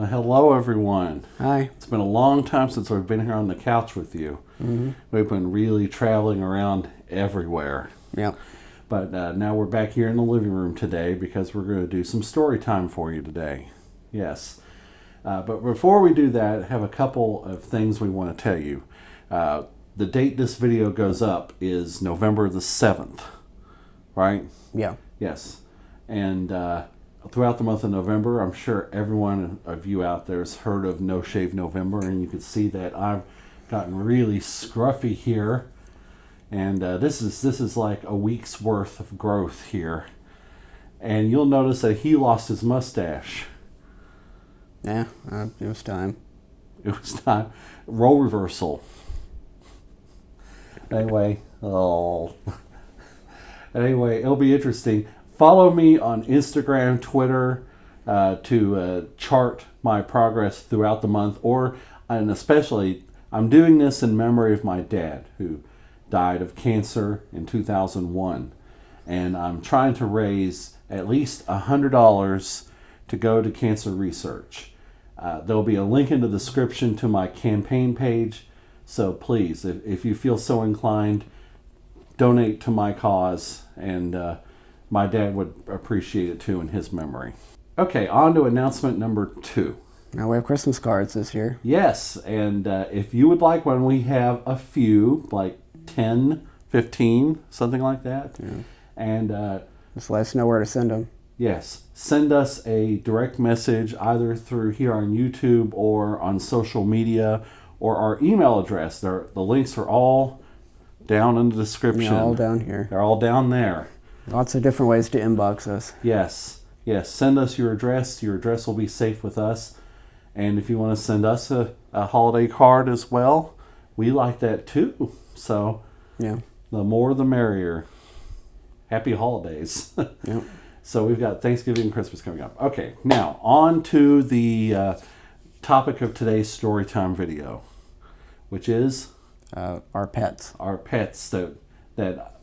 Hello, everyone. Hi. It's been a long time since we've been here on the couch with you. We've been really traveling around everywhere. Yep. But now we're back here in the living room today because we're going to do some story time for you today. Yes. But before we do that, I have a couple of things we want to tell you. The date this video goes up is November the 7th, right? Yeah. Yes. And throughout the month of November, I'm sure everyone of you out there has heard of No Shave November, and you can see that I've gotten really scruffy here. And this is like a week's worth of growth here. And you'll notice that he lost his mustache. Yeah, it was time. It was time. Role reversal. Anyway, Anyway, it'll be interesting. Follow me on Instagram, Twitter, to chart my progress throughout the month, and especially, I'm doing this in memory of my dad, who died of cancer in 2001, and I'm trying to raise at least $100 to go to cancer research. There'll be a link in the description to my campaign page, so please, if you feel so inclined, donate to my cause, and my dad would appreciate it too in his memory. Okay, on to announcement number 2. Now we have Christmas cards this year. Yes, and if you would like one, we have a few, like 10, 15, something like that. Yeah. And just let us know where to send them. yes, send us a direct message either through here on YouTube or on social media or our email address. The links are all down in the description. Yeah, all down here. They're all down there. Lots of different ways to inbox us. Yes, yes. Send us your address. Your address will be safe with us. And if you want to send us a holiday card as well, we like that too. So Yeah. the more the merrier. Happy holidays. Yep. So we've got Thanksgiving and Christmas coming up. Okay, now on to the topic of today's Storytime video, which is Our pets. our pets that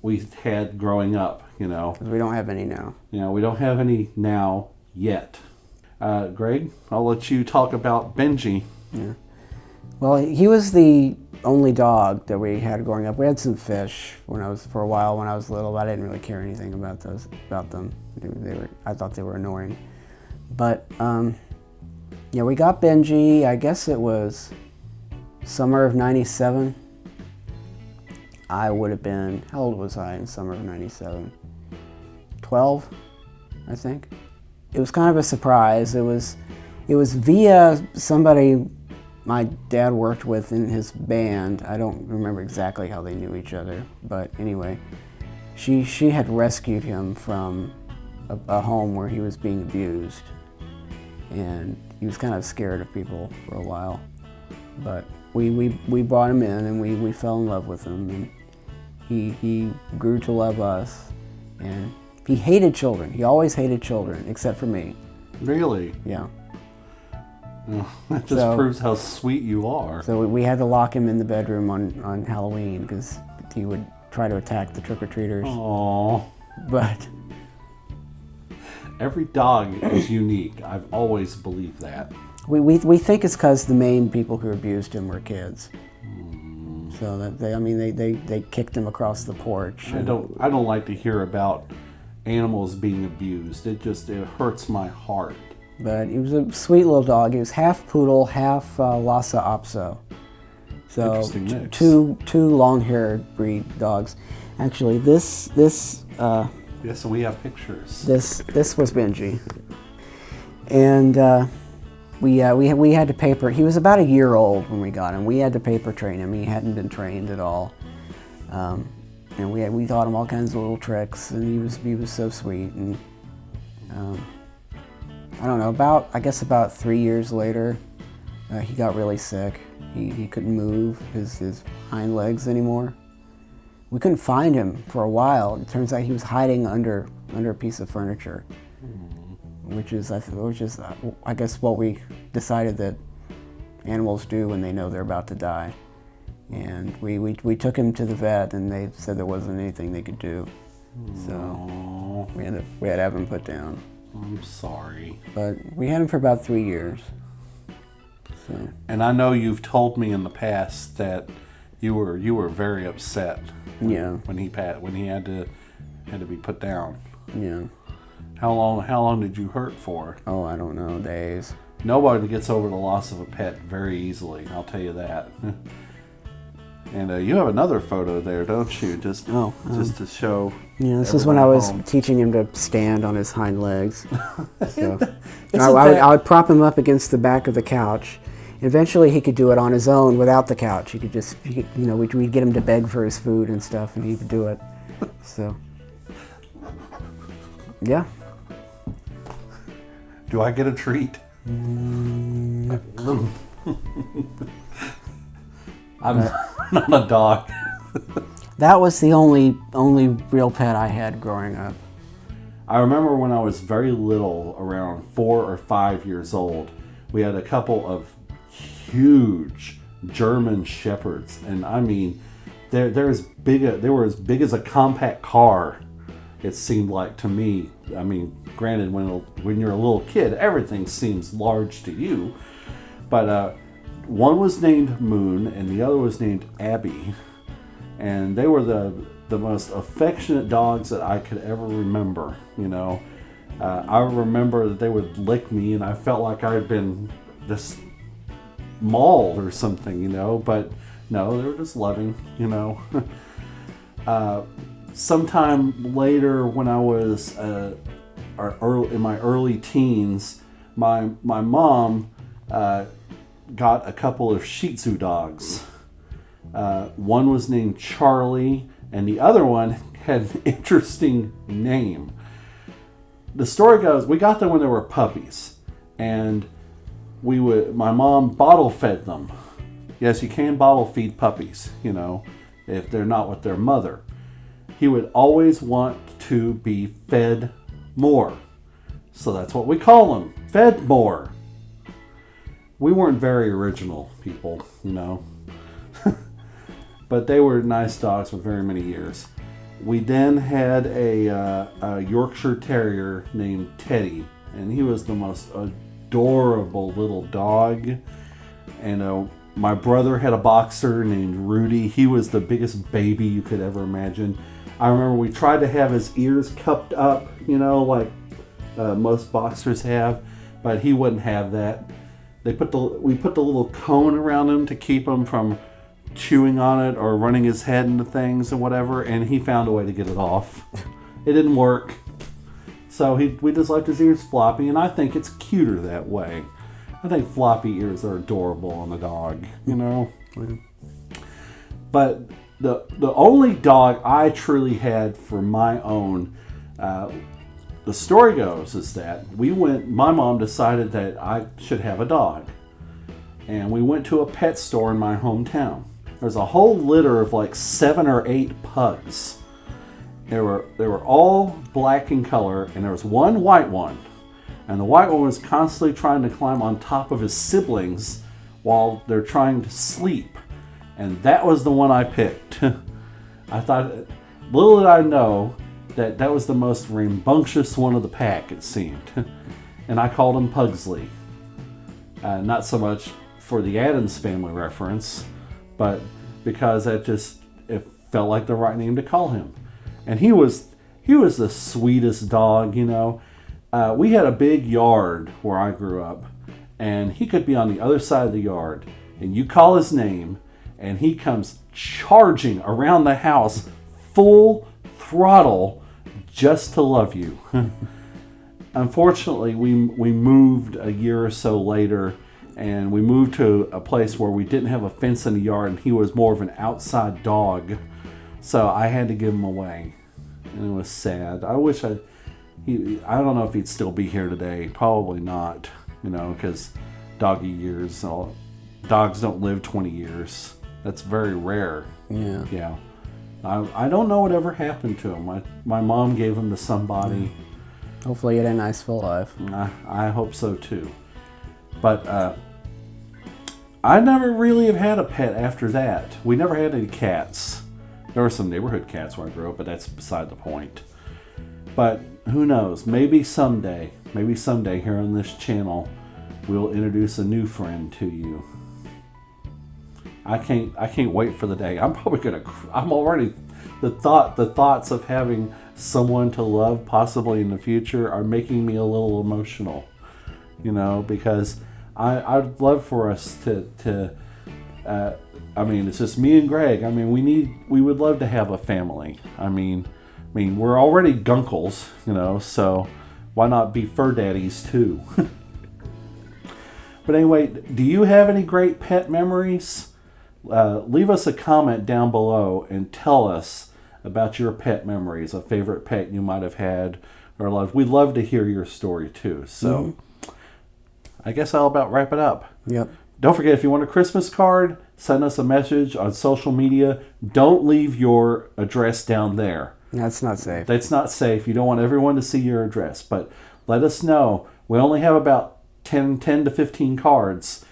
we had growing up, you know. 'Cause we don't have any now. You know, we don't have any now yet. Greg, I'll let you talk about Benji. Yeah. Well, he was the only dog that we had growing up. We had some fish for a while when I was little, but I didn't really care anything about them. I thought they were annoying. But yeah, we got Benji. I guess it was summer of '97. I would have been, how old was I in summer of '97? 12, I think. It was kind of a surprise. It was via somebody my dad worked with in his band. I don't remember exactly how they knew each other, but anyway, she had rescued him from a home where he was being abused, and he was kind of scared of people for a while. But we brought him in, and we fell in love with him, and he grew to love us, and he hated children. He always hated children, except for me. Really? Yeah. That just proves how sweet you are. So we had to lock him in the bedroom on Halloween because he would try to attack the trick-or-treaters. Aww. But every dog is unique. I've always believed that. we think it's because the main people who abused him were kids. So that they kicked him across the porch. I don't like to hear about animals being abused. It hurts my heart. But he was a sweet little dog. He was half poodle, half Lhasa Apso. So Interesting mix. two long-haired breed dogs. Actually, this Yes, so we have pictures. this was Benji, and we had to paper. He was about a year old when we got him. We had to paper train him. He hadn't been trained at all, and we taught him all kinds of little tricks. And he was so sweet. And I don't know, I guess about 3 years later, he got really sick. He couldn't move his hind legs anymore. We couldn't find him for a while. It turns out he was hiding under a piece of furniture, which is I guess what we decided that animals do when they know they're about to die. And we took him to the vet, and they said there wasn't anything they could do. So we had to have him put down. I'm sorry. But we had him for about 3 years. So. And I know you've told me in the past that you were very upset. Yeah. When he had to be put down. Yeah. How long did you hurt for? Oh, I don't know, days. Nobody gets over the loss of a pet very easily. I'll tell you that. And you have another photo there, don't you? Just to show. Yeah, this is when I was teaching him to stand on his hind legs. So, I would prop him up against the back of the couch. Eventually, he could do it on his own without the couch. We'd get him to beg for his food and stuff, and he would do it. So, yeah. Do I get a treat? I'm not a dog. That was the only real pet I had growing up. I remember when I was very little, around 4 or 5 years old, we had a couple of huge German shepherds, and I mean, they were as big as a compact car. It seemed like to me. I mean, granted, when you're a little kid, everything seems large to you, but one was named Moon and the other was named Abby, and they were the most affectionate dogs that I could ever remember. I remember that they would lick me, and I felt like I had been just mauled or something, but no, they were just loving, Sometime later, when I was in my early teens, my mom got a couple of Shih Tzu dogs. One was named Charlie, and the other one had an interesting name. The story goes, we got them when they were puppies, and my mom bottle fed them. Yes, you can bottle feed puppies, if they're not with their mother. He would always want to be fed more. So that's what we call him, fed more. We weren't very original people, but they were nice dogs for very many years. We then had a Yorkshire Terrier named Teddy, and he was the most adorable little dog. And my brother had a boxer named Rudy. He was the biggest baby you could ever imagine. I remember we tried to have his ears cupped up, like most boxers have, but he wouldn't have that. We put the little cone around him to keep him from chewing on it or running his head into things or whatever, and he found a way to get it off. It didn't work. So we just left his ears floppy, and I think it's cuter that way. I think floppy ears are adorable on a dog, But the only dog I truly had for my own, the story goes, is that my mom decided that I should have a dog. And we went to a pet store in my hometown. There's a whole litter of like 7 or 8 pugs. They were all black in color, and there was one white one. And the white one was constantly trying to climb on top of his siblings while they're trying to sleep. And that was the one I picked. I thought, little did I know that was the most rambunctious one of the pack, it seemed. And I called him Pugsley. Not so much for the Addams Family reference, but because it felt like the right name to call him. And he was the sweetest dog, We had a big yard where I grew up, and he could be on the other side of the yard, and you call his name, and he comes charging around the house full throttle just to love you. Unfortunately, we moved a year or so later, and we moved to a place where we didn't have a fence in the yard, and he was more of an outside dog. So I had to give him away, and it was sad. I don't know if he'd still be here today. Probably not, because doggy years. Dogs don't live 20 years. That's very rare. Yeah. I don't know whatever happened to him. My mom gave him to somebody. Hopefully he had a nice full life. I hope so too. But I never really have had a pet after that. We never had any cats. There were some neighborhood cats where I grew up, but that's beside the point. But who knows? Maybe someday here on this channel, we'll introduce a new friend to you. I can't wait for the day. I'm probably I'm already, the thoughts of having someone to love possibly in the future are making me a little emotional, because I'd love for us to it's just me and Greg. We would love to have a family. We're already gunkles, so why not be fur daddies too? But anyway, do you have any great pet memories? Leave us a comment down below and tell us about your pet memories, a favorite pet you might have had or loved. We'd love to hear your story too. So I guess I'll about wrap it up. Yep. Don't forget, if you want a Christmas card, send us a message on social media. Don't leave your address down there. That's not safe. That's not safe. You don't want everyone to see your address. But let us know. We only have about 10 to 15 cards.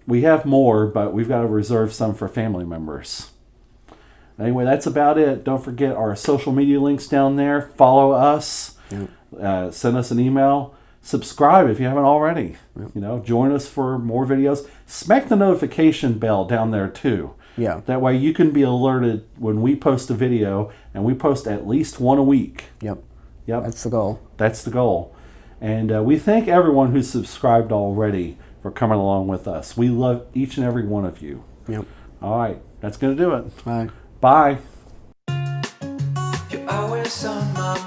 We have more, but we've got to reserve some for family members. Anyway, that's about it. Don't forget our social media links down there. Follow us. Yep. Send us an email. Subscribe if you haven't already. Yep. Join us for more videos. Smack the notification bell down there too. Yeah. That way you can be alerted when we post a video, and we post at least one a week. Yep. Yep. That's the goal. That's the goal. And we thank everyone who's subscribed already for coming along with us. We love each and every one of you. Yep. All right. That's going to do it. Bye. Bye. You're always on my